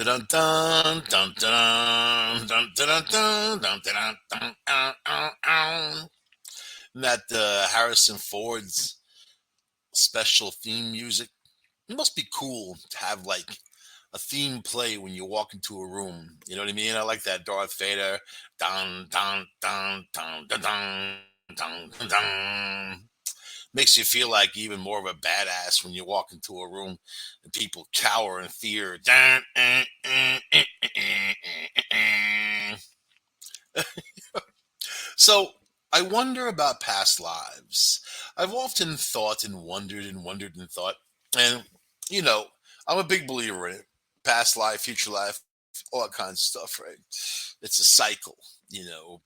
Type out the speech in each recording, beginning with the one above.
Dun dun dun dun dun dun dun dun dun dun dun. That Harrison Ford's special theme music. It must be cool to have like a theme play when you walk into a room. You know what I mean? I like that Darth Vader. Dun dun dun dun dun dun dun dun dun. Makes you feel like even more of a badass when you walk into a room and people cower in fear. Dun, So I wonder about past lives. I've often thought and wondered and thought, and you know, I'm a big believer in it. Past life, future life, all that kinds of stuff, right? It's a cycle,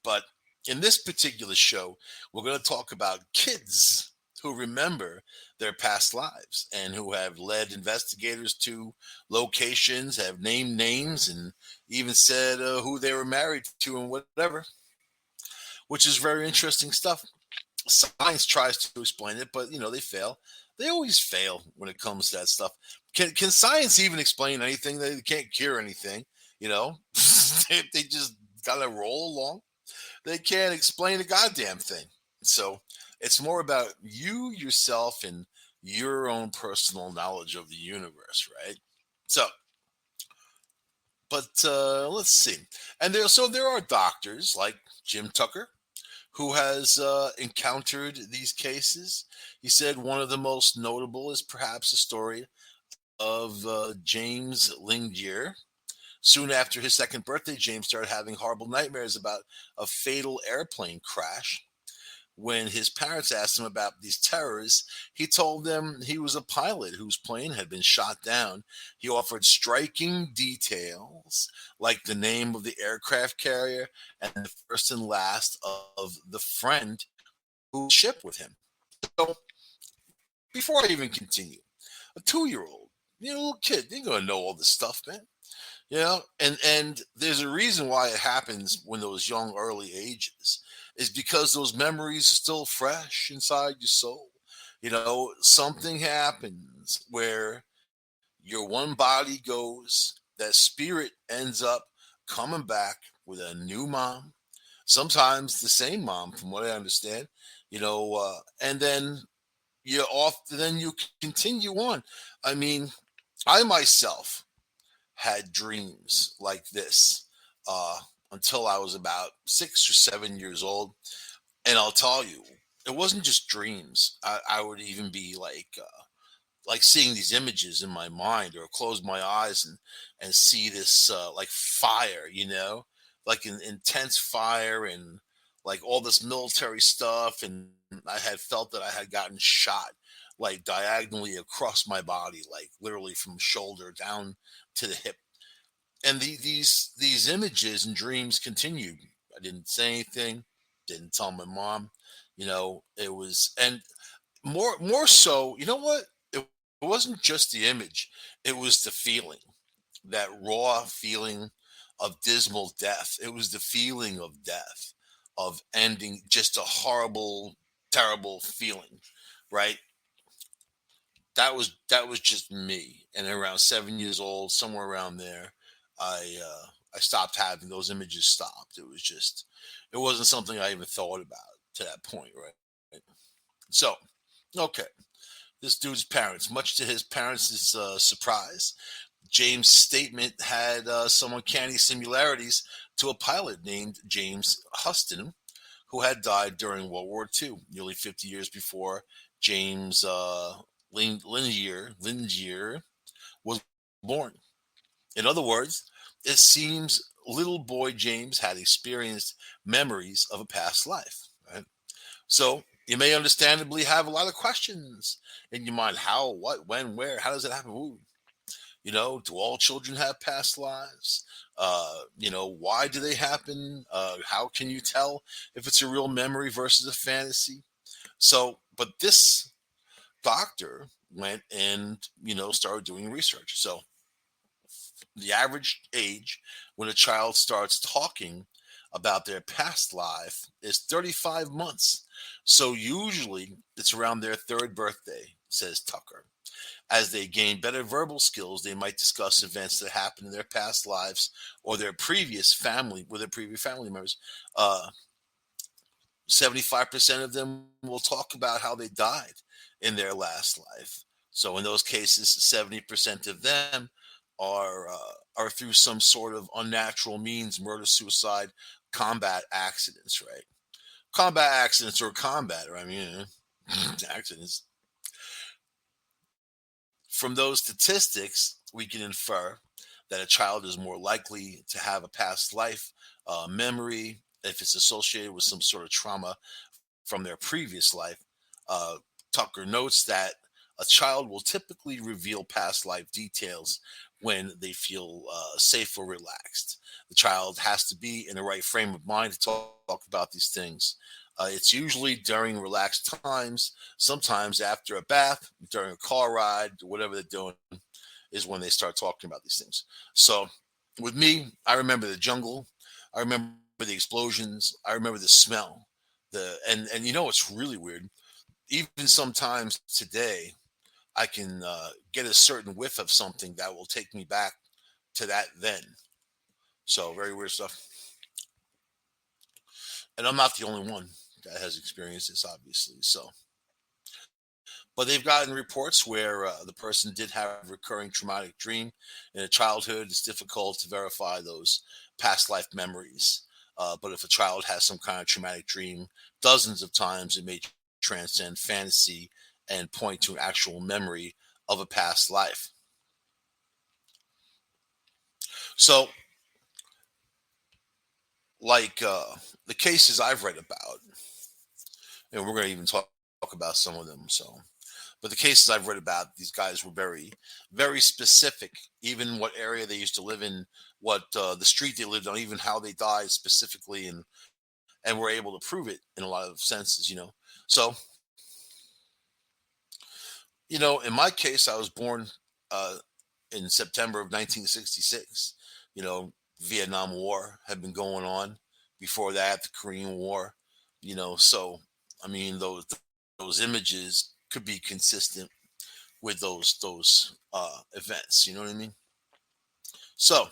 But in this particular show, we're going to talk about kids who remember their past lives and who have led investigators to locations, have named names, and even said who they were married to and whatever, which is very interesting stuff. Science tries to explain it, but they fail. They always fail when it comes to that stuff. Can science even explain anything? They can't cure anything. You know, they just gotta roll along. They can't explain a goddamn thing. So it's more about you yourself and your own personal knowledge of the universe, right? So, but let's see. And there are doctors like Jim Tucker who has encountered these cases. He said one of the most notable is perhaps the story of James Lingyear. Soon after his second birthday, James started having horrible nightmares about a fatal airplane crash. When his parents asked him about these terrors, he told them he was a pilot whose plane had been shot down. He offered striking details, like the name of the aircraft carrier and the first and last of the friend who ship with him. So before I even continue, a 2 year old, little kid, they're gonna know all this stuff, man. And there's a reason why it happens when those young early ages is because those memories are still fresh inside your soul. Something happens where your one body goes, that spirit ends up coming back with a new mom, sometimes the same mom, from what I understand. And then you're off. Then you continue on. I mean, I myself had dreams like this uh, until I was about 6 or 7 years old. And I'll tell you, it wasn't just dreams. I would even be like seeing these images in my mind, or close my eyes and see this like fire, like an intense fire and like all this military stuff. And I had felt that I had gotten shot like diagonally across my body, like literally from shoulder down to the hip. And these images and dreams continued. I didn't say anything, didn't tell my mom. It was, and more so, you know what? It wasn't just the image; it was the feeling, that raw feeling of dismal death. It was the feeling of death, of ending, just a horrible, terrible feeling, right? That was just me. And around 7 years old, somewhere around there, I stopped having those images. Stopped. It wasn't something I even thought about to that point, right? So, okay, this dude's parents, much to his parents' surprise, James' statement had some uncanny similarities to a pilot named James Huston, who had died during World War II, nearly 50 years before James Lingier was born. In other words, it seems little boy James had experienced memories of a past life. Right? So you may understandably have a lot of questions in your mind. How, what, when, where? How does it happen? Ooh. Do all children have past lives? Why do they happen? How can you tell if it's a real memory versus a fantasy? So, but this doctor went and started doing research. So the average age when a child starts talking about their past life is 35 months. So usually it's around their third birthday, says Tucker. As they gain better verbal skills, they might discuss events that happened in their past lives or their previous family with their previous family members. 75% of them will talk about how they died in their last life. So in those cases, 70% of them are through some sort of unnatural means, murder, suicide, combat accidents, right? Combat accidents or combat, right? I mean, accidents. From those statistics, we can infer that a child is more likely to have a past life memory if it's associated with some sort of trauma from their previous life. Uh, Tucker notes that a child will typically reveal past life details when they feel safe or relaxed. The child has to be in the right frame of mind to talk about these things. It's usually during relaxed times, sometimes after a bath, during a car ride, whatever they're doing, is when they start talking about these things. So with me, I remember the jungle. I remember the explosions. I remember the smell. And you know what's really weird? Even sometimes today, I can get a certain whiff of something that will take me back to that then. So very weird stuff. And I'm not the only one that has experienced this, obviously. So, but they've gotten reports where the person did have a recurring traumatic dream in a childhood. It's difficult to verify those past life memories. But if a child has some kind of traumatic dream dozens of times, it may transcend fantasy and point to an actual memory of a past life. So, like the cases I've read about, and we're going to even talk about some of them. So, but the cases I've read about, these guys were very, very specific. Even what area they used to live in, what the street they lived on, even how they died specifically, and were able to prove it in a lot of senses. So in my case, I was born uh, in September of 1966. You know, Vietnam War had been going on before that, the Korean War. So I mean, those images could be consistent with those events. You know what I mean? So,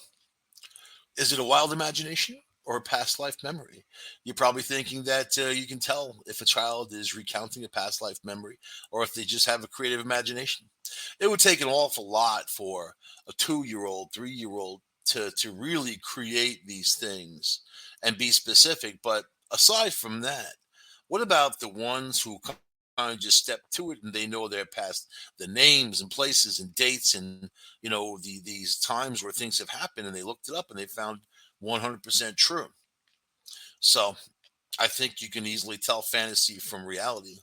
is it a wild imagination or a past life memory? You're probably thinking that you can tell if a child is recounting a past life memory or if they just have a creative imagination. It would take an awful lot for a 2-year old, 3-year old to really create these things and be specific. But aside from that, what about the ones who kind of just step to it and they know their past, the names and places and dates and these times where things have happened and they looked it up and they found 100% true. So I think you can easily tell fantasy from reality,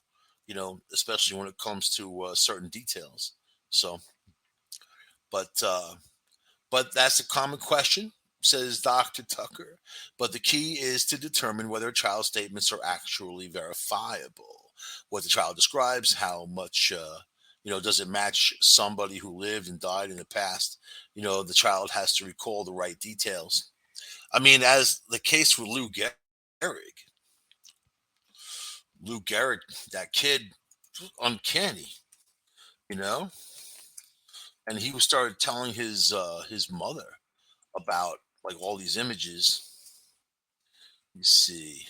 especially when it comes to certain details. So, but that's a common question, says Dr. Tucker. But the key is to determine whether a child's statements are actually verifiable. What the child describes, how much, does it match somebody who lived and died in the past? The child has to recall the right details. I mean, as the case with Lou Gehrig, that kid, uncanny, you know, and he started telling his mother about like all these images. You see,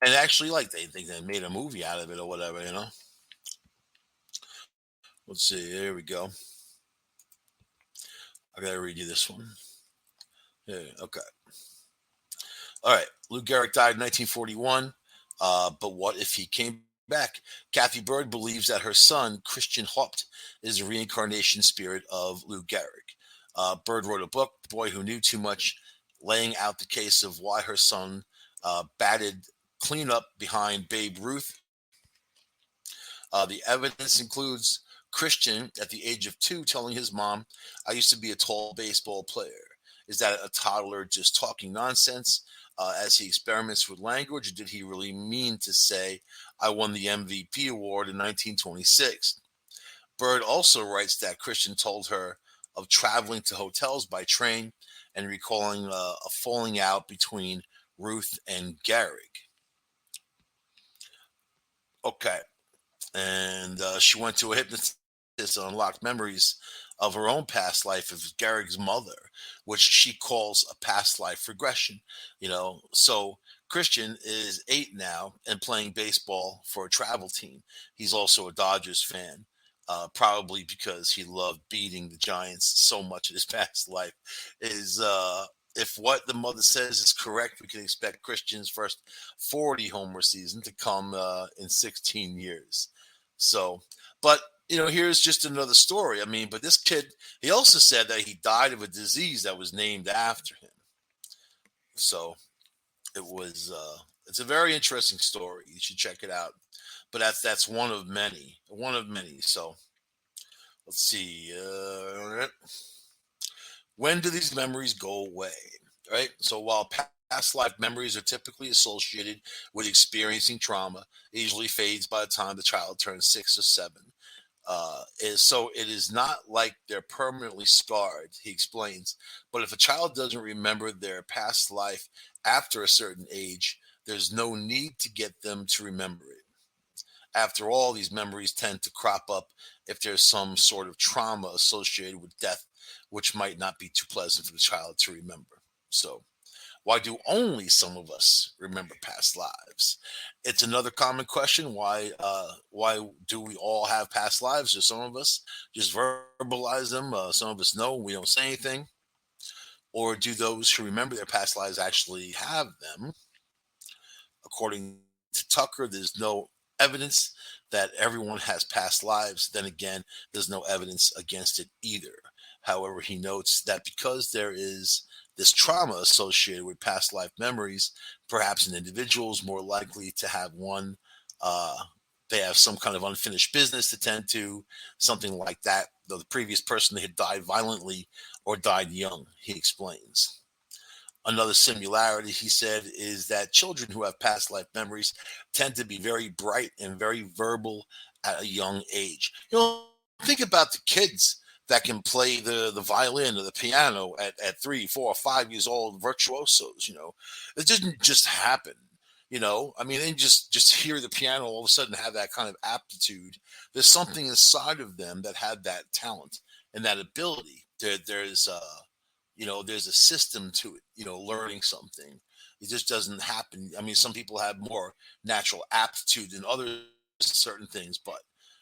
and actually, like they think they made a movie out of it or whatever. Let's see. Here we go. I gotta read you this one. Yeah, okay. All right. Lou Gehrig died in 1941. But what if he came back? Kathy Bird believes that her son, Christian Haupt, is a reincarnation spirit of Lou Gehrig. Bird wrote a book, The Boy Who Knew Too Much, laying out the case of why her son batted cleanup behind Babe Ruth. The evidence includes Christian at the age of 2 telling his mom, I used to be a tall baseball player. Is that a toddler just talking nonsense as he experiments with language? Or did he really mean to say, I won the MVP award in 1926? Bird also writes that Christian told her of traveling to hotels by train and recalling a falling out between Ruth and Gehrig. Okay. And she went to a hypnotist to unlock memories of her own past life of Garrick's mother, which she calls a past life regression. So Christian is 8 now and playing baseball for a travel team. He's also a Dodgers fan, probably because he loved beating the Giants so much in his past life. Is If what the mother says is correct, we can expect Christian's first 40 homer season to come in 16 years. So, but here's just another story. I mean, but this kid, he also said that he died of a disease that was named after him. So it's a very interesting story. You should check it out. But that's one of many, one of many. So let's see. When do these memories go away? Right. So while past life memories are typically associated with experiencing trauma, it usually fades by the time the child turns 6 or 7. So it is not like they're permanently scarred, he explains. But if a child doesn't remember their past life after a certain age, there's no need to get them to remember it. After all, these memories tend to crop up if there's some sort of trauma associated with death, which might not be too pleasant for the child to remember. So, why do only some of us remember past lives? It's another common question. Why do we all have past lives? Or some of us just verbalize them? Some of us know we don't say anything. Or do those who remember their past lives actually have them? According to Tucker, there's no evidence that everyone has past lives. Then again, there's no evidence against it either. However, he notes that because there is this trauma associated with past life memories, perhaps an individual is more likely to have one. Uh, they have some kind of unfinished business to tend to, something like that. Though the previous person had died violently or died young, he explains. Another similarity, he said, is that children who have past life memories tend to be very bright and very verbal at a young age. Think about the kids that can play the violin or the piano at 3, 4, 5 years old, virtuosos. It didn't just happen. I mean, they just hear the piano all of a sudden have that kind of aptitude. There's something inside of them that had that talent and that ability. There's a system to it, learning something. It just doesn't happen. I mean, some people have more natural aptitude than others in certain things, but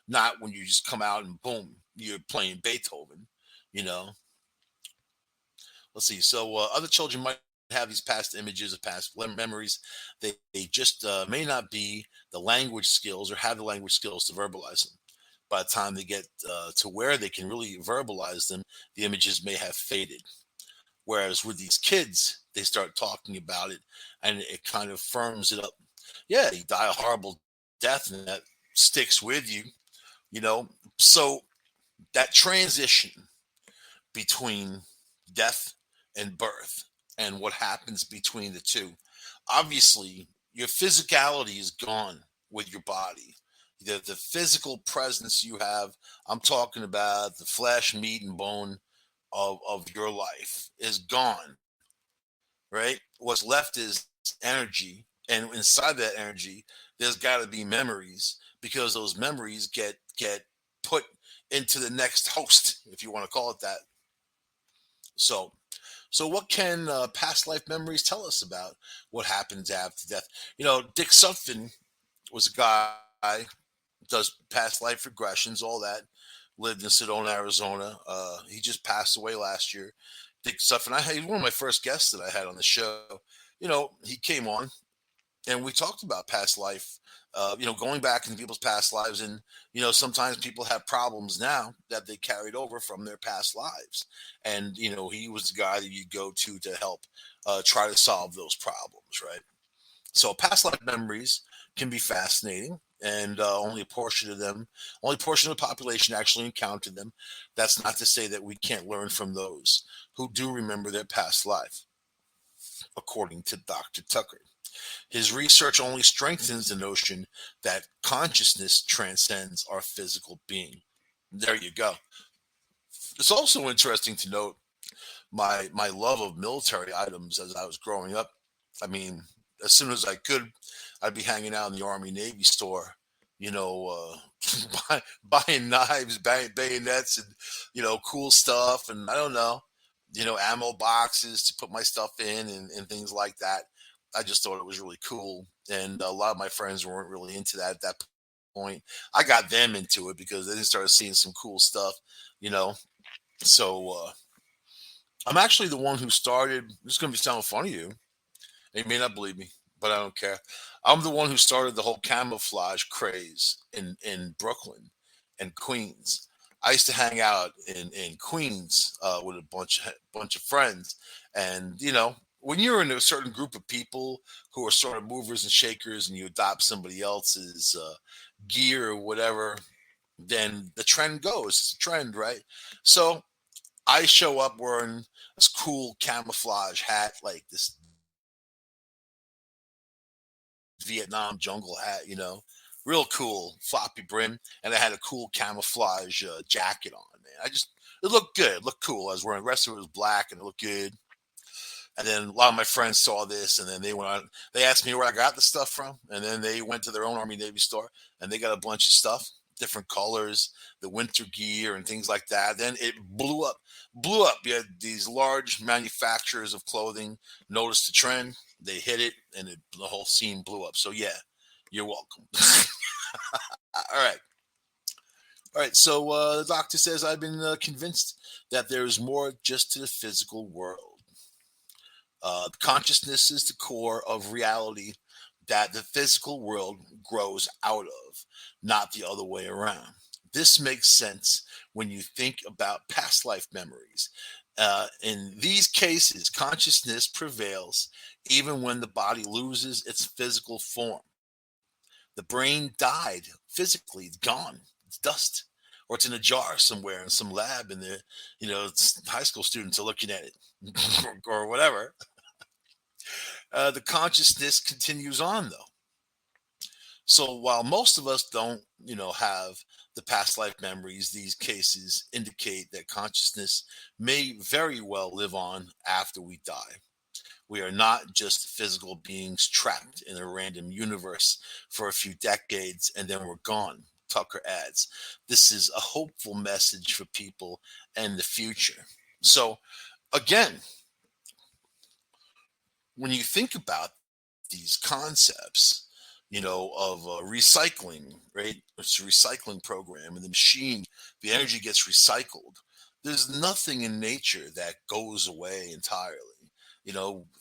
not when you just come out and boom, you're playing Beethoven, you know. Let's see. So other children might have these past images of past memories. They just may not be the language skills or have the language skills to verbalize them. By the time they get to where they can really verbalize them, the images may have faded. Whereas with these kids, they start talking about it and it kind of firms it up. Yeah, you die a horrible death and that sticks with you, you know. So that transition between death and birth and what happens between the two, obviously your physicality is gone with your body. The physical presence you have, I'm talking about the flesh, meat, and bone of your life is gone, right? What's left is energy. And inside that energy, there's got to be memories because those memories get put into the next host, if you want to call it that. So, so what can past life memories tell us about what happens after death? Dick Sutphin was a guy does past life regressions, all that. Lived in Sedona, Arizona. He just passed away last year. Dick Sutphin, he's one of my first guests that I had on the show. He came on and we talked about past life. Going back into people's past lives, and sometimes people have problems now that they carried over from their past lives, and he was the guy that you go to help try to solve those problems, right? So past life memories can be fascinating, and only a portion of the population actually encountered them. That's not to say that we can't learn from those who do remember their past life, according to Dr. Tucker. His research only strengthens the notion that consciousness transcends our physical being. There you go. It's also interesting to note my love of military items as I was growing up. I mean, as soon as I could, I'd be hanging out in the Army Navy store, buying knives, bayonets, and cool stuff, and I don't know, ammo boxes to put my stuff in, and things like that. I just thought it was really cool, and a lot of my friends weren't really into that at that point. I got them into it because they started seeing some cool stuff, you know. So I'm actually the one who started. This is going to be sound funny to you. You may not believe me, but I don't care. I'm the one who started the whole camouflage craze in Brooklyn and Queens. I used to hang out in Queens with a bunch of friends, and when you're in a certain group of people who are sort of movers and shakers, and you adopt somebody else's gear or whatever, then the trend goes. It's a trend, right? So I show up wearing this cool camouflage hat, like this Vietnam jungle hat, real cool, floppy brim, and I had a cool camouflage jacket on. Man, it looked good, it looked cool. I was wearing the rest of it was black, and it looked good. And then a lot of my friends saw this, and then they went on. They asked me where I got the stuff from, and then they went to their own Army Navy store, and they got a bunch of stuff, different colors, the winter gear, and things like that. Then it blew up. You had these large manufacturers of clothing noticed the trend, they hit it, and the whole scene blew up. So yeah, you're welcome. All right. All right, so the doctor says I've been convinced that there is more just to the physical world. Consciousness is the core of reality that the physical world grows out of, not the other way around. This makes sense when you think about past life memories. In these cases, consciousness prevails even when the body loses its physical form. The brain died physically, it's gone, it's dust, or it's in a jar somewhere in some lab, and high school students are looking at it or whatever. The consciousness continues on, though. So while most of us don't, have the past life memories, these cases indicate that consciousness may very well live on after we die. We are not just physical beings trapped in a random universe for a few decades and then we're gone. Tucker adds, this is a hopeful message for people and the future. So, again, when you think about these concepts, of recycling, right? It's a recycling program, and the machine, the energy gets recycled. There's nothing in nature that goes away entirely.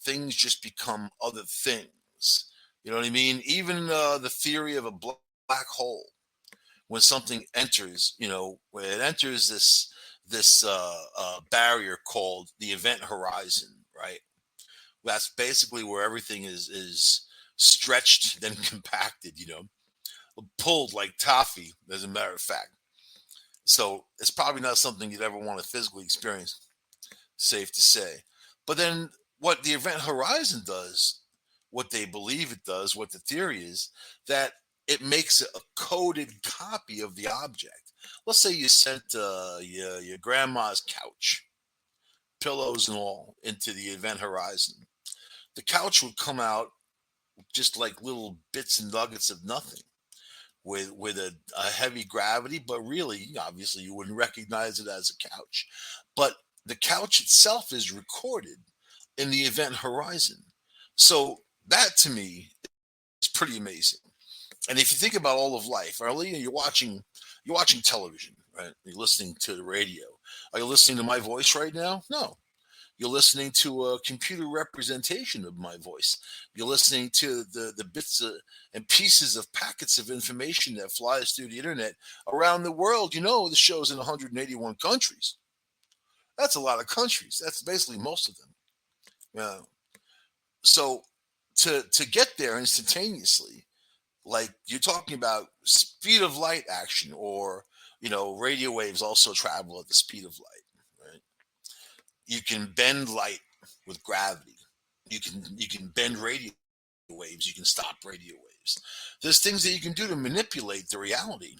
Things just become other things. You know what I mean? Even the theory of a black hole, when something enters, when it enters this barrier called the event horizon, right? That's basically where everything is stretched then compacted, pulled like toffee, as a matter of fact. So it's probably not something you'd ever want to physically experience, safe to say. But then what the event horizon does, what they believe it does, what the theory is, that it makes a coded copy of the object. Let's say you sent your grandma's couch, pillows and all, into the event horizon. The couch would come out just like little bits and nuggets of nothing with a heavy gravity, but really, obviously, you wouldn't recognize it as a couch. But the couch itself is recorded in the event horizon. So that to me is pretty amazing. And if you think about all of life, earlier you're watching television, right? You're listening to the radio. Are you listening to my voice right now? No. You're listening to a computer representation of my voice. You're listening to the bits and pieces of packets of information that flies through the internet around the world. The show's in 181 countries. That's a lot of countries. That's basically most of them. Yeah. So to get there instantaneously, like you're talking about speed of light action, or radio waves also travel at the speed of light, right? You can bend light with gravity. You can bend radio waves. You can stop radio waves. There's things that you can do to manipulate the reality.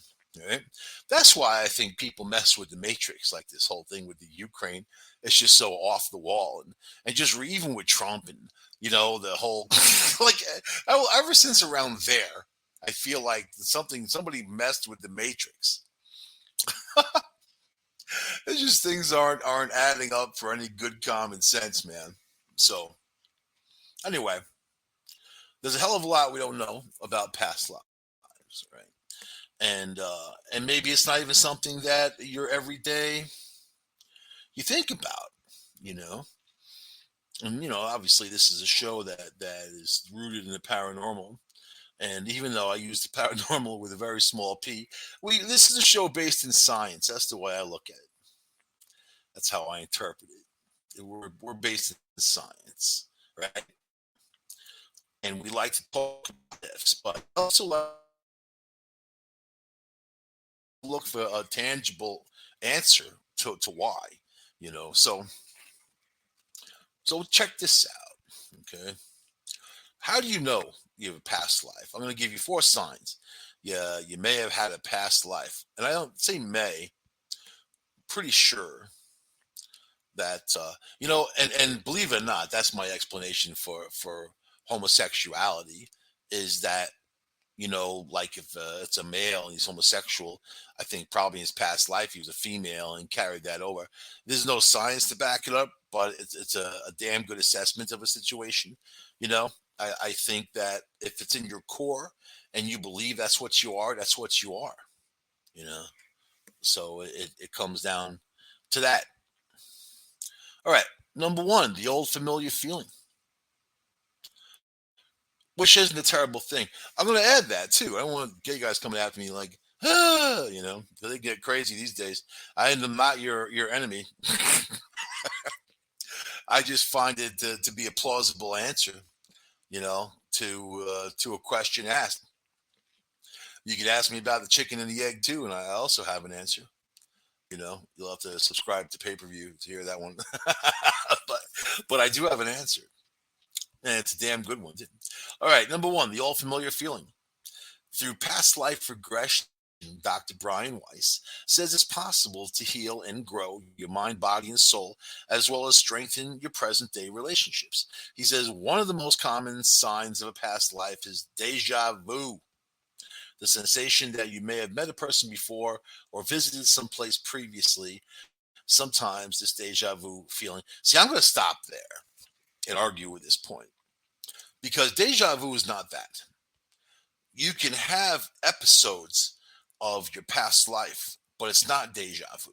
Right? That's why I think people mess with the Matrix, like this whole thing with the Ukraine. It's just so off the wall, and just even with Trump and the whole like ever since around there. I feel like somebody messed with the matrix. It's just things aren't adding up for any good common sense, man. So anyway, there's a hell of a lot we don't know about past lives, right? And maybe it's not even something that your everyday you think about, you know. And obviously, this is a show that is rooted in the paranormal. And even though I use the paranormal with a very small p, we this is a show based in science. That's the way I look at it. That's how I interpret it. We're based in science, right? And we like to talk about this, but also like to look for a tangible answer to why, So check this out, okay? How do you know you have a past life? I'm going to give you four signs. Yeah, you may have had a past life, and I don't say may. Pretty sure that and believe it or not, that's my explanation for homosexuality. Is that like if it's a male and he's homosexual, I think probably in his past life he was a female and carried that over. There's no science to back it up, but it's a damn good assessment of a situation. You know, I think that if it's in your core and you believe that's what you are, that's what you are. You know, so it comes down to that. All right, number one, the old familiar feeling, which isn't a terrible thing. I'm going to add that too. I don't want gay guys coming after me like, they get crazy these days. I am not your enemy. I just find it to be a plausible answer, to a question asked. You could ask me about the chicken and the egg too, and I also have an answer. You'll have to subscribe to pay per view to hear that one, but I do have an answer, and it's a damn good one too. All right, number one, the all familiar feeling. Through past life regression, Dr. Brian Weiss says it's possible to heal and grow your mind, body, and soul, as well as strengthen your present day relationships. He says one of the most common signs of a past life is deja vu, the sensation that you may have met a person before or visited someplace previously. Sometimes this deja vu feeling. See, I'm going to stop there and argue with this point because deja vu is not that. You can have episodes of your past life, but it's not deja vu.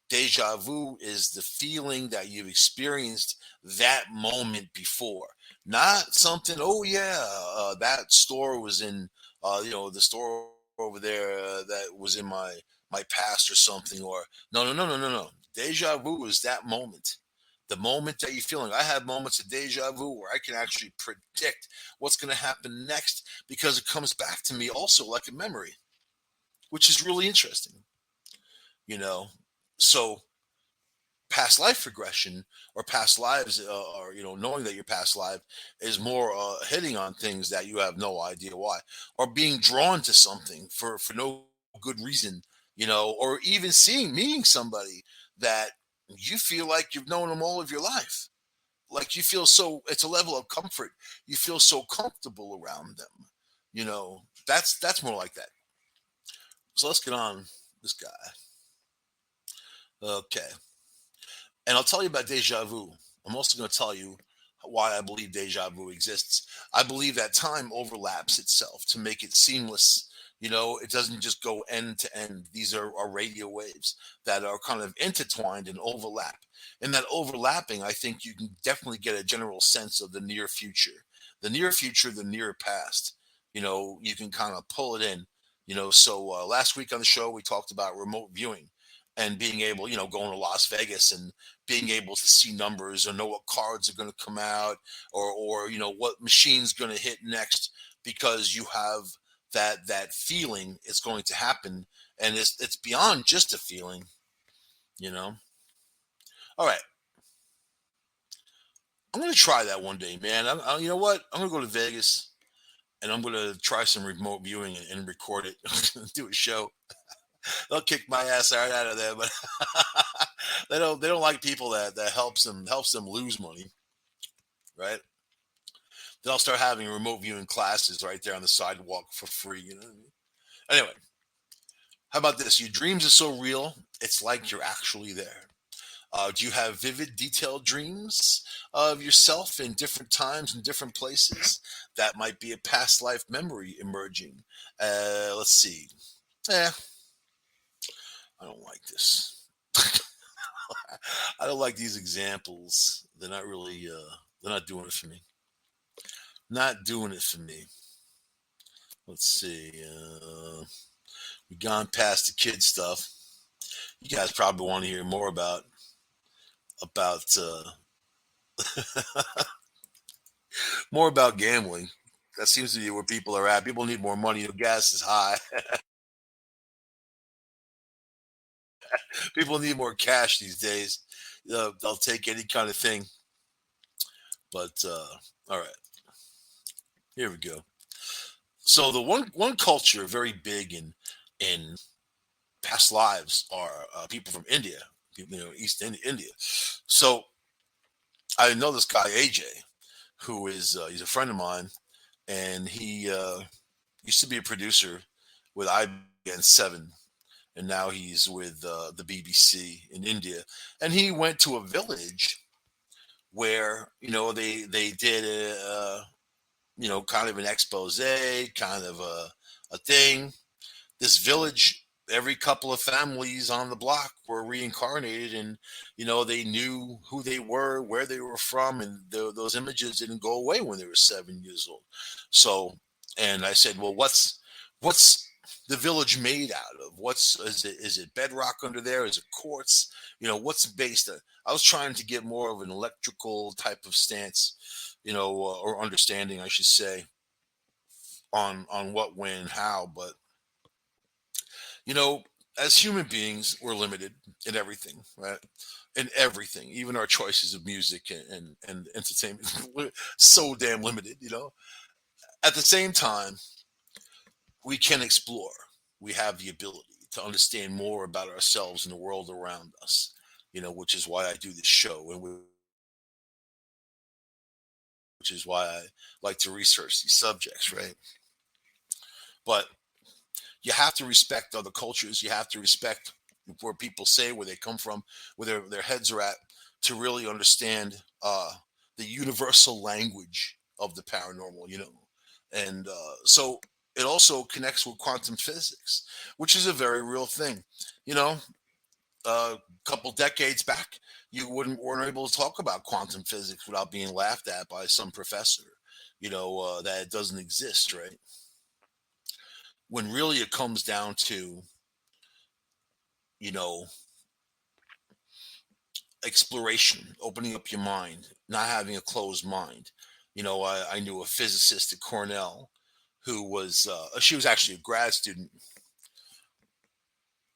Deja vu is the feeling that you've experienced that moment before, not something. Oh yeah, that store was in, the store over there that was in my past or something. Or no, no, no, no, no, no. Deja vu is that moment. The moment that you're feeling. I have moments of deja vu where I can actually predict what's going to happen next because it comes back to me also like a memory, which is really interesting, you know. So past life regression or past lives, or knowing that your past life is more hitting on things that you have no idea why, or being drawn to something for no good reason, or even meeting somebody that you feel like you've known them all of your life. Like you feel so, it's a level of comfort. You feel so comfortable around them. That's more like that. So let's get on this guy. Okay. And I'll tell you about deja vu. I'm also going to tell you why I believe deja vu exists. I believe that time overlaps itself to make it seamless. It doesn't just go end to end. These are radio waves that are kind of intertwined and overlap. In that overlapping, I think you can definitely get a general sense of the near future, the near past. You can kind of pull it in. So last week on the show, we talked about remote viewing and being able, going to Las Vegas and being able to see numbers or know what cards are going to come out or what machine's going to hit next because you have that feeling it's going to happen, and it's beyond just a feeling. All right, I'm going to try that one day, man. You know what, I'm going to go to Vegas and I'm going to try some remote viewing and record it. Do a show. They'll kick my ass right out of there, but they don't like people that helps them lose money, right? Then I'll start having remote viewing classes right there on the sidewalk for free. You know what I mean? Anyway, how about this? Your dreams are so real, it's like you're actually there. Do you have vivid, detailed dreams of yourself in different times and different places? That might be a past life memory emerging. Let's see. Eh, I don't like this. I don't like these examples. They're not really. They're not doing it for me. Not doing it for me. Let's see. We've gone past the kid stuff. You guys probably want to hear more about more about gambling. That seems to be where people are at. People need more money. The gas is high. People need more cash these days. They'll take any kind of thing. But all right, here we go. So the one culture very big in past lives are people from India, East India. So I know this guy AJ, who is he's a friend of mine, and he used to be a producer with IBN 7, and now he's with the BBC in India. And he went to a village where they did kind of an expose, kind of a thing. This village, every couple of families on the block were reincarnated, and they knew who they were, where they were from, and those images didn't go away when they were 7 years old. So, and I said, well, what's the village made out of? What's is it bedrock under there? Is it quartz? What's based on? I was trying to get more of an electrical type of stance, or understanding, I should say, on what, when, how. But you know, as human beings, we're limited in everything, right? In everything, even our choices of music and entertainment, we're so damn limited. At the same time, we can explore. We have the ability to understand more about ourselves and the world around us. Which is why I do this show, and which is why I like to research these subjects, right? But you have to respect other cultures. You have to respect where people say, where they come from, where their heads are at, to really understand the universal language of the paranormal. And so it also connects with quantum physics, which is a very real thing. You know, a couple decades back, you weren't able to talk about quantum physics without being laughed at by some professor. That it doesn't exist, right? When really it comes down to you know exploration, opening up your mind, not having a closed mind. I knew a physicist at Cornell who was she was actually a grad student,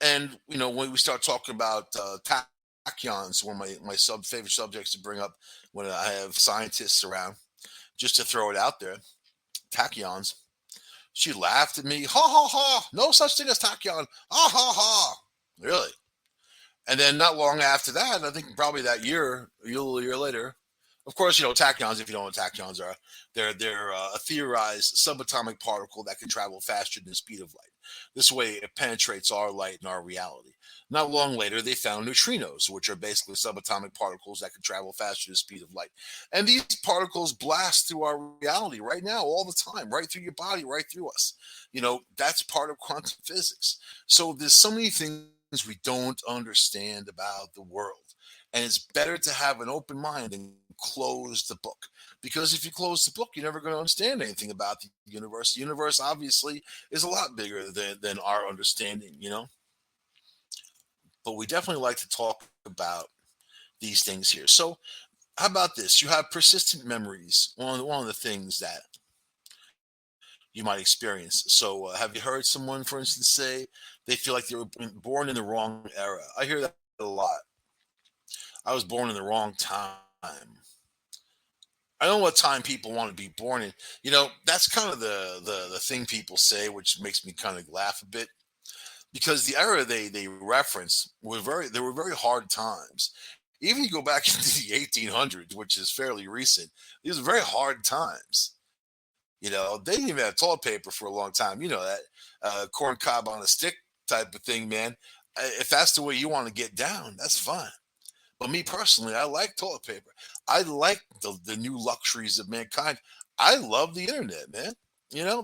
and when we start talking about tachyons, one of my favorite subjects to bring up when I have scientists around, just to throw it out there, tachyons. She laughed at me, ha ha ha! No such thing as tachyon, ha ha ha! Really? And then not long after that, I think probably that year, a year later, of course, tachyons, if you don't know what tachyons are, they're a theorized subatomic particle that can travel faster than the speed of light. This way, it penetrates our light and our reality. Not long later, they found neutrinos, which are basically subatomic particles that can travel faster than the speed of light. And these particles blast through our reality right now, all the time, right through your body, right through us. That's part of quantum physics. So there's so many things we don't understand about the world. And it's better to have an open mind and close the book. Because if you close the book, you're never going to understand anything about the universe. The universe obviously is a lot bigger than our understanding. But we definitely like to talk about these things here. So, how about this? You have persistent memories. One of the things that you might experience. So, have you heard someone, for instance, say they feel like they were born in the wrong era? I hear that a lot. I was born in the wrong time. I don't know what time people want to be born in. That's kind of the thing people say, which makes me kind of laugh a bit, because the era they reference they were very hard times. Even you go back into the 1800s, which is fairly recent, these are very hard times. They didn't even have toilet paper for a long time. That corn cob on a stick type of thing, man. If that's the way you want to get down, that's fine. But me personally, I like toilet paper. I like the new luxuries of mankind. I love the internet, man.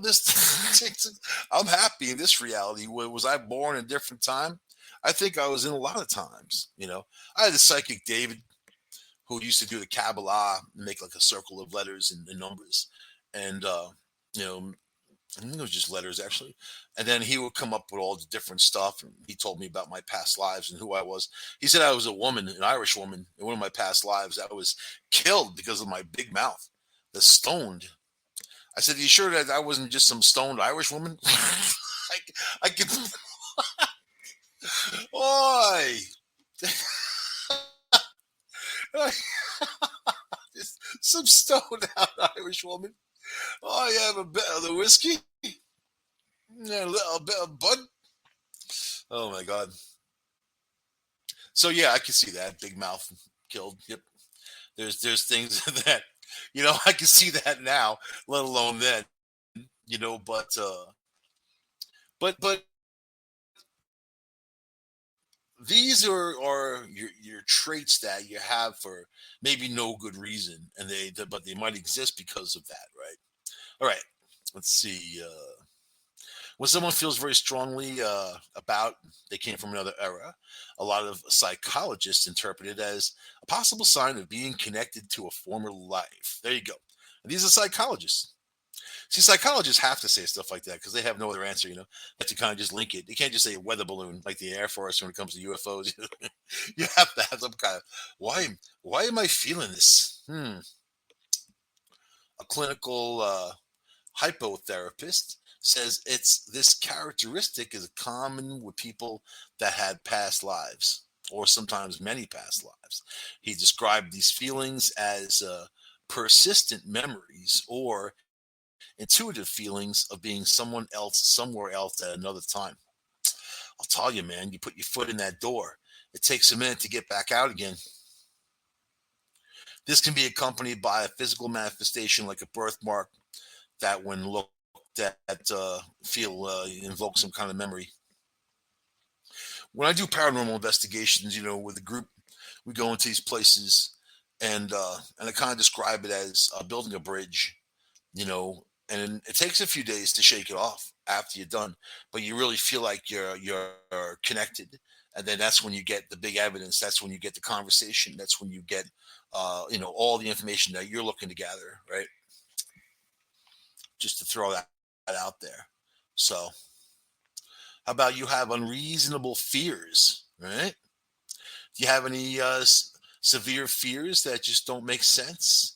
This I'm happy in this reality. Was I born in a different time? I think I was in a lot of times. I had a psychic David who used to do the Kabbalah and make like a circle of letters and numbers, and you know, I think it was just letters actually. And then he would come up with all the different stuff, and he told me about my past lives and who I was. He said I was a woman, an Irish woman, in one of my past lives. I was killed because of my big mouth, the stoned. I said, "You sure that I wasn't just some stoned Irish woman?" I could, oi, some stoned out Irish woman. Oh, you have a bit of the whiskey, yeah, a little bit of bud. Oh my god. So yeah, I can see that big mouth killed. Yep. There's things that I can see that now, let alone then. But these are your traits that you have for maybe no good reason, and but they might exist because of that, right? All right. Let's see. When someone feels very strongly about they came from another era, a lot of psychologists interpret it as a possible sign of being connected to a former life. There you go. And these are psychologists. See, psychologists have to say stuff like that because they have no other answer. They have to kind of just link it. You can't just say a weather balloon like the Air Force when it comes to UFOs. You have to have some kind of why. Why am I feeling this? A clinical hypotherapist says it's this characteristic is common with people that had past lives or sometimes many past lives. He described these feelings as persistent memories or intuitive feelings of being someone else somewhere else at another time. I'll tell you, man, you put your foot in that door, it takes a minute to get back out again. This can be accompanied by a physical manifestation like a birthmark that when looked at feel invoke some kind of memory. When I do paranormal investigations, with a group, we go into these places, and I kind of describe it as building a bridge, and it takes a few days to shake it off after you're done, but you really feel like you're connected, and then that's when you get the big evidence. That's when you get the conversation. That's when you get all the information that you're looking to gather, right? Just to throw that out there. So, how about you have unreasonable fears, right? Do you have any severe fears that just don't make sense?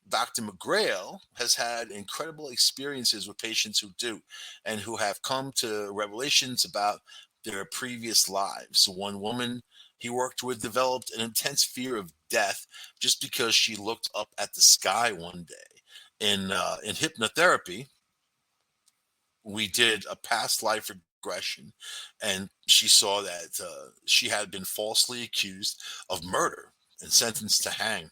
Dr. McGrail has had incredible experiences with patients who do and who have come to revelations about their previous lives. One woman he worked with developed an intense fear of death just because she looked up at the sky one day. In hypnotherapy, we did a past life regression, and she saw that she had been falsely accused of murder and sentenced to hang.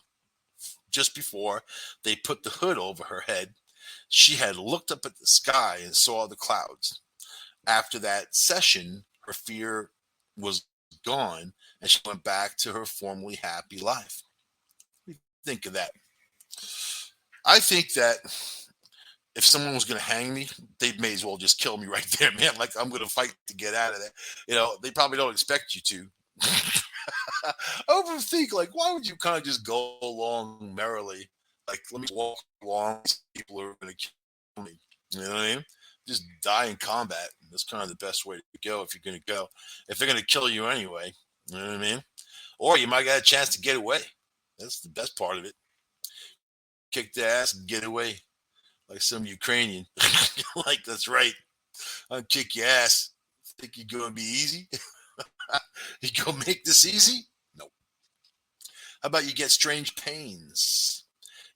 Just before they put the hood over her head, she had looked up at the sky and saw the clouds. After that session, her fear was gone and she went back to her formerly happy life. Think of that. I think that if someone was going to hang me, they may as well just kill me right there, man. Like I'm going to fight to get out of there. They probably don't expect you to. I often think, like, why would you kind of just go along merrily? Like, let me walk along. These people are going to kill me. You know what I mean? Just die in combat. That's kind of the best way to go if you're going to go. If they're going to kill you anyway, you know what I mean? Or you might get a chance to get away. That's the best part of it. Kick their ass and get away, like some Ukrainian. Like, that's right. I'll kick your ass. Think you're going to be easy? You gonna make this easy? No. How about you get strange pains?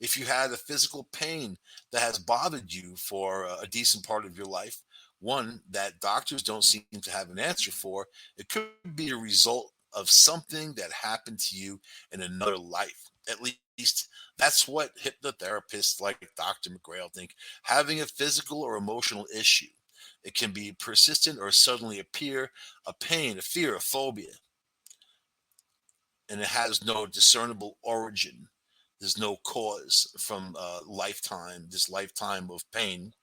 If you had a physical pain that has bothered you for a decent part of your life, one that doctors don't seem to have an answer for, it could be a result of something that happened to you in another life. At least That's what hypnotherapists like Dr. McGrail think. Having a physical or emotional issue, it can be persistent or suddenly appear, a pain, a fear, a phobia, and it has no discernible origin. There's no cause from this lifetime of pain,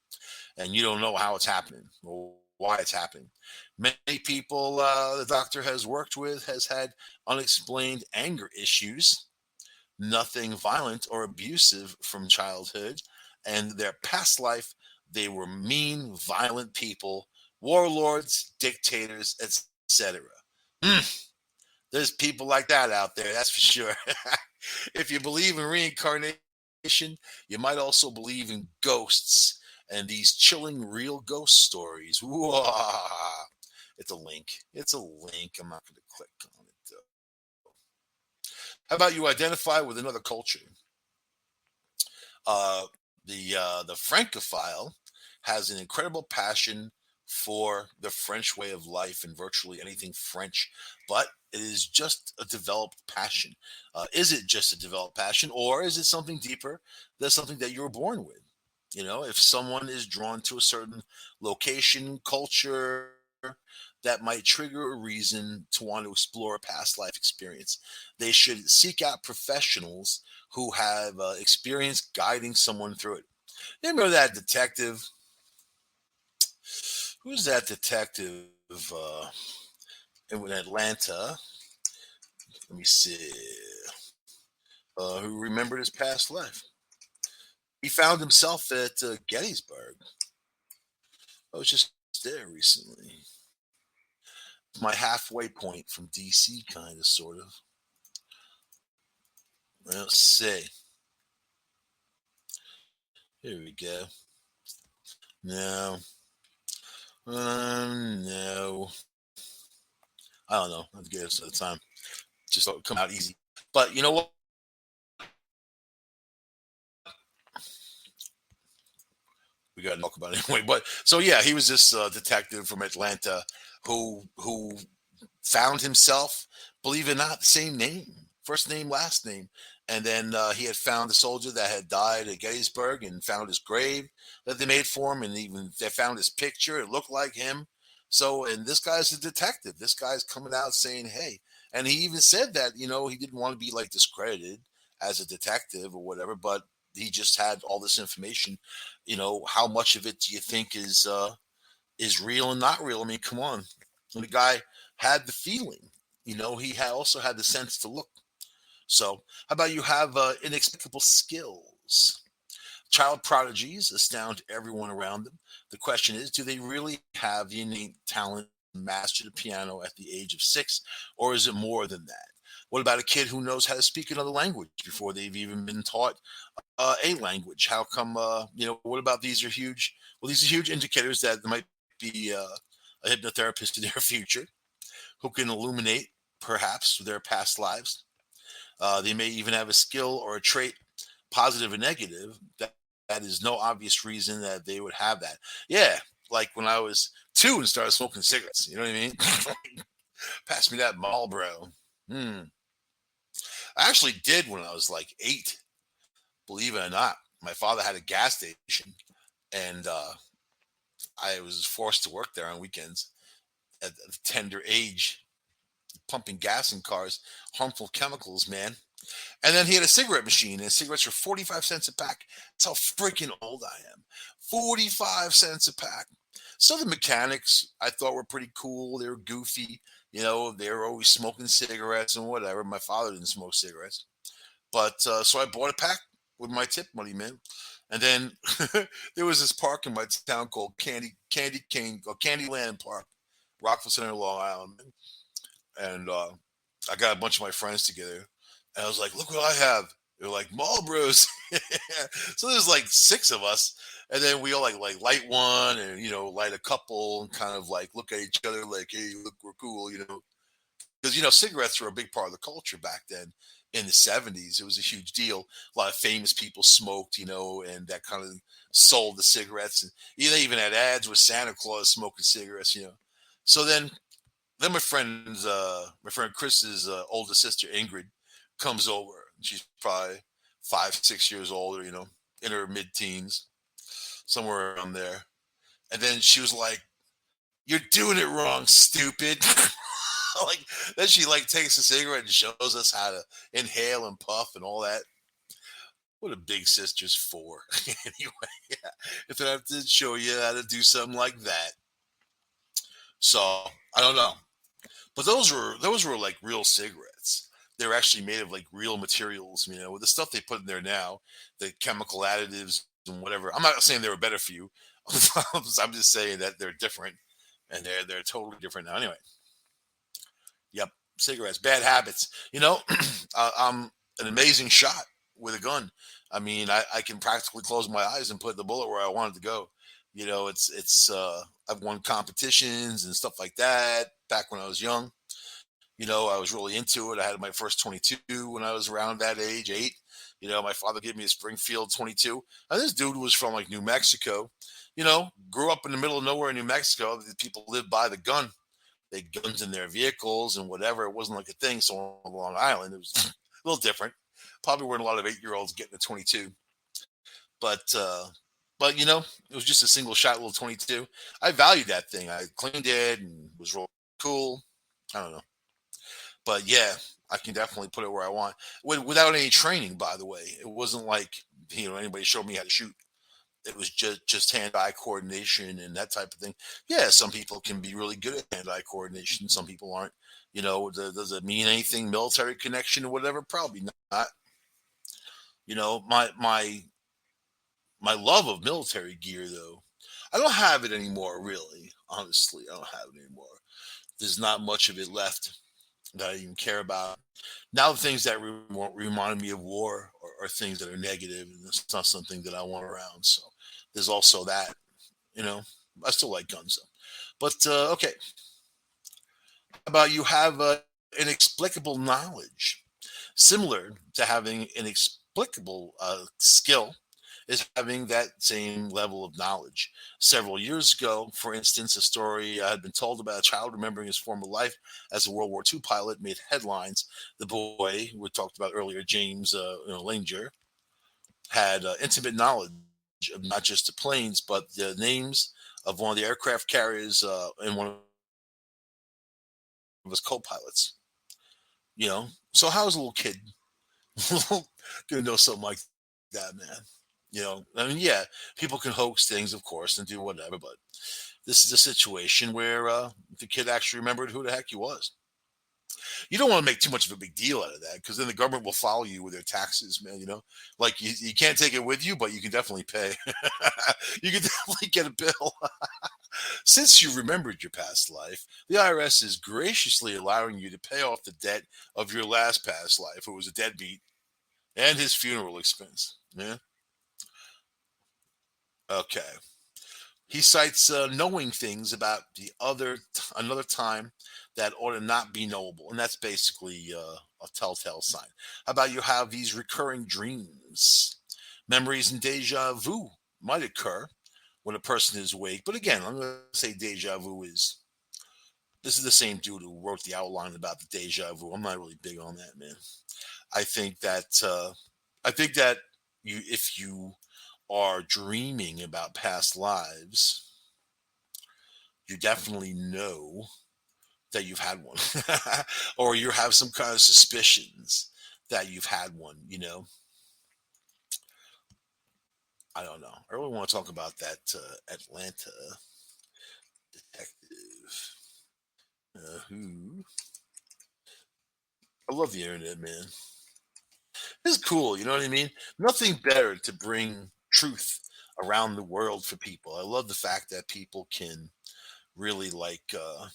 and you don't know how it's happening or why it's happening. Many people the doctor has worked with has had unexplained anger issues, nothing violent or abusive from childhood, and their past life, they were mean, violent people, warlords, dictators, etc. Mm, there's people like that out there, that's for sure. If you believe in reincarnation, you might also believe in ghosts and these chilling real ghost stories. Whoa. It's a link. It's a link. I'm not going to click on it though. How about you identify with another culture? The Francophile has an incredible passion for the French way of life and virtually anything French, but it is just a developed passion. Is it just a developed passion, or is it something deeper? That's something that you were born with. If someone is drawn to a certain location, culture, that might trigger a reason to want to explore a past life experience. They should seek out professionals who have experience guiding someone through it. You remember that detective? Who's that detective in Atlanta? Let me see. Who remembered his past life? He found himself at Gettysburg. I was just there recently. My halfway point from DC, kind of, sort of. Let's see. Here we go. No. No. I don't know. I have to get this at the time. Just thought it would come out easy. But you know what? We got to talk about it anyway. But so yeah, he was this detective from Atlanta who found himself, believe it or not, the same name, first name, last name. And then he had found the soldier that had died at Gettysburg and found his grave that they made for him. And even they found his picture. It looked like him. So, and this guy's a detective. This guy's coming out saying, hey, and he even said that, he didn't want to be like discredited as a detective or whatever, but he just had all this information. How much of it do you think is real and not real? I mean, come on. And the guy had the feeling. He also had the sense to look. So, how about you have inexplicable skills? Child prodigies astound everyone around them. The question is, do they really have the innate talent to master the piano at the age of 6, or is it more than that? What about a kid who knows how to speak another language before they've even been taught a language? How come? What about these are huge? Well, these are huge indicators that there might be a hypnotherapist in their future who can illuminate perhaps their past lives. They may even have a skill or a trait, positive or negative, that is no obvious reason that they would have that. Yeah, like when I was 2 and started smoking cigarettes. You know what I mean? Pass me that Marlboro. Hmm. I actually did when I was like 8. Believe it or not, my father had a gas station, and I was forced to work there on weekends at a tender age, pumping gas in cars, harmful chemicals, man. And then he had a cigarette machine, and cigarettes were 45 cents a pack. That's how freaking old I am. 45 cents a pack. So the mechanics I thought were pretty cool. They were goofy. They were always smoking cigarettes and whatever. My father didn't smoke cigarettes. But so I bought a pack with my tip money, man. And then there was this park in my town called Candyland Park, Rockville Center, Long Island. And I got a bunch of my friends together, and I was like, "Look what I have!" They're like Marlboros. So there's like 6 of us, and then we all like light one, and light a couple, and kind of like look at each other like, "Hey, look, we're cool," because cigarettes were a big part of the culture back then. In the 70s, it was a huge deal. A lot of famous people smoked, and that kind of sold the cigarettes, and they even had ads with Santa Claus smoking cigarettes. So then my friend Chris's oldest sister Ingrid comes over. She's probably 5, 6 years older, in her mid teens, somewhere around there. And then she was like, "You're doing it wrong, stupid." Like then she like takes a cigarette and shows us how to inhale and puff and all that. What a big sister's for. Anyway, yeah. If I have to show you how to do something like that. So I don't know. But those were like real cigarettes. They were actually made of like real materials, with the stuff they put in there now, the chemical additives and whatever. I'm not saying they were better for you. I'm just saying that they're different and they're totally different now. Anyway, yep, cigarettes, bad habits. I'm an amazing shot with a gun. I mean, I can practically close my eyes and put the bullet where I want it to go. I've won competitions and stuff like that back when I was young. I was really into it. I had my first 22 when I was around that age, 8. My father gave me a Springfield 22. And this dude was from like New Mexico, grew up in the middle of nowhere in New Mexico. The people lived by the gun. They had guns in their vehicles and whatever. It wasn't like a thing. So on Long Island, it was a little different. Probably weren't a lot of 8-year-olds getting a 22. But, uh, but it was just a single shot little 22. I valued that thing. I cleaned it and was real cool. I don't know. But yeah, I can definitely put it where I want without any training. By the way, it wasn't like anybody showed me how to shoot. It was just hand-eye coordination and that type of thing. Yeah, some people can be really good at hand-eye coordination. Some people aren't. Does it mean anything? Military connection or whatever? Probably not. My love of military gear though, I don't have it anymore. Really, honestly, I don't have it anymore. There's not much of it left that I even care about. Now the things that remind me of war are things that are negative, and it's not something that I want around. So there's also that. You know, I still like guns though. But okay, how about you have inexplicable knowledge, similar to having inexplicable skill is having that same level of knowledge. Several years ago, for instance, a story I had been told about a child remembering his former life as a World War II pilot made headlines. The boy we talked about earlier, James Langer, had intimate knowledge of not just the planes, but the names of one of the aircraft carriers and one of his co-pilots. So how is a little kid gonna know something like that, man? I mean, yeah, people can hoax things, of course, and do whatever, but this is a situation where the kid actually remembered who the heck he was. You don't want to make too much of a big deal out of that because then the government will follow you with their taxes, man. Like you can't take it with you, but you can definitely pay. You can definitely get a bill. Since you remembered your past life, the IRS is graciously allowing you to pay off the debt of your last past life, who was a deadbeat, and his funeral expense. Yeah. Okay. He cites knowing things about another time that ought to not be knowable, and that's basically a telltale sign. How about you have these recurring dreams, memories, and deja vu might occur when a person is awake. But again, I'm going to say deja vu is this is the same dude who wrote the outline about the deja vu. I'm not really big on that, man. I think that if you are dreaming about past lives, you definitely know that you've had one, or you have some kind of suspicions that you've had one. I don't know. I really want to talk about that Atlanta detective. Who I love the internet, man. It's cool. You know what I mean? Nothing better to bring truth around the world for people. I love the fact that people can really uh,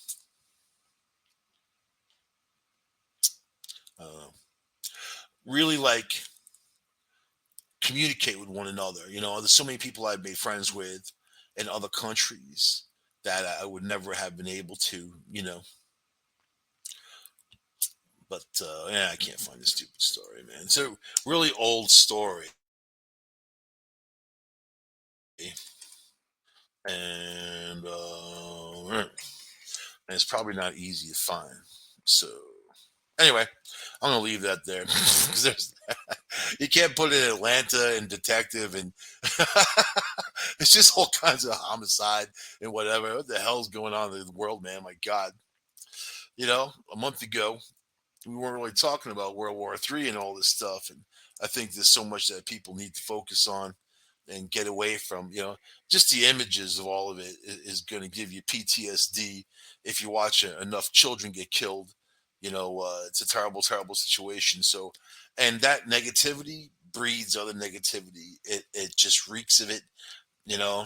really communicate with one another. There's so many people I've made friends with in other countries that I would never have been able to. But yeah, I can't find the stupid story, man. It's a really old story, and it's probably not easy to find. So Anyway, I'm gonna leave that there because there's you can't put in Atlanta and detective and it's just all kinds of homicide and whatever. What the hell's going on in the world, man? My God, a month ago we weren't really talking about World War III and all this stuff, and I think there's so much that people need to focus on and get away from. Just the images of all of it is going to give you PTSD if you watch enough children get killed. It's a terrible, terrible situation. So, and that negativity breeds other negativity. It just reeks of it. You know,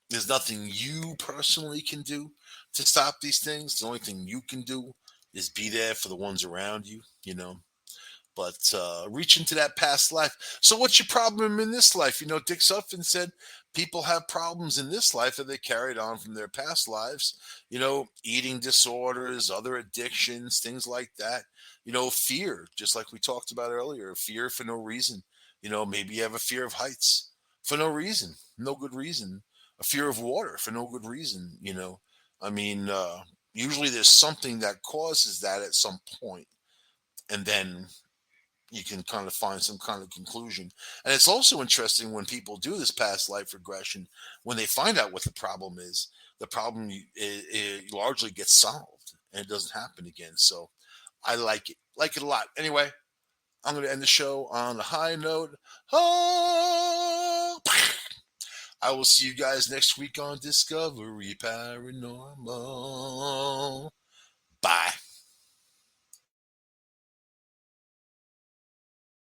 there's nothing you personally can do to stop these things. The only thing you can do is be there for the ones around you. But reach into that past life. So, what's your problem in this life? Dick Suffin said people have problems in this life that they carried on from their past lives. Eating disorders, other addictions, things like that. Fear, just like we talked about earlier, fear for no reason. Maybe you have a fear of heights for no reason, no good reason. A fear of water for no good reason. I mean, usually there's something that causes that at some point, and then you can kind of find some kind of conclusion. And it's also interesting when people do this past life regression, when they find out what the problem is, the problem it largely gets solved and it doesn't happen again. So I like it a lot. Anyway, I'm going to end the show on a high note. Oh, I will see you guys next week on Discovery Paranormal.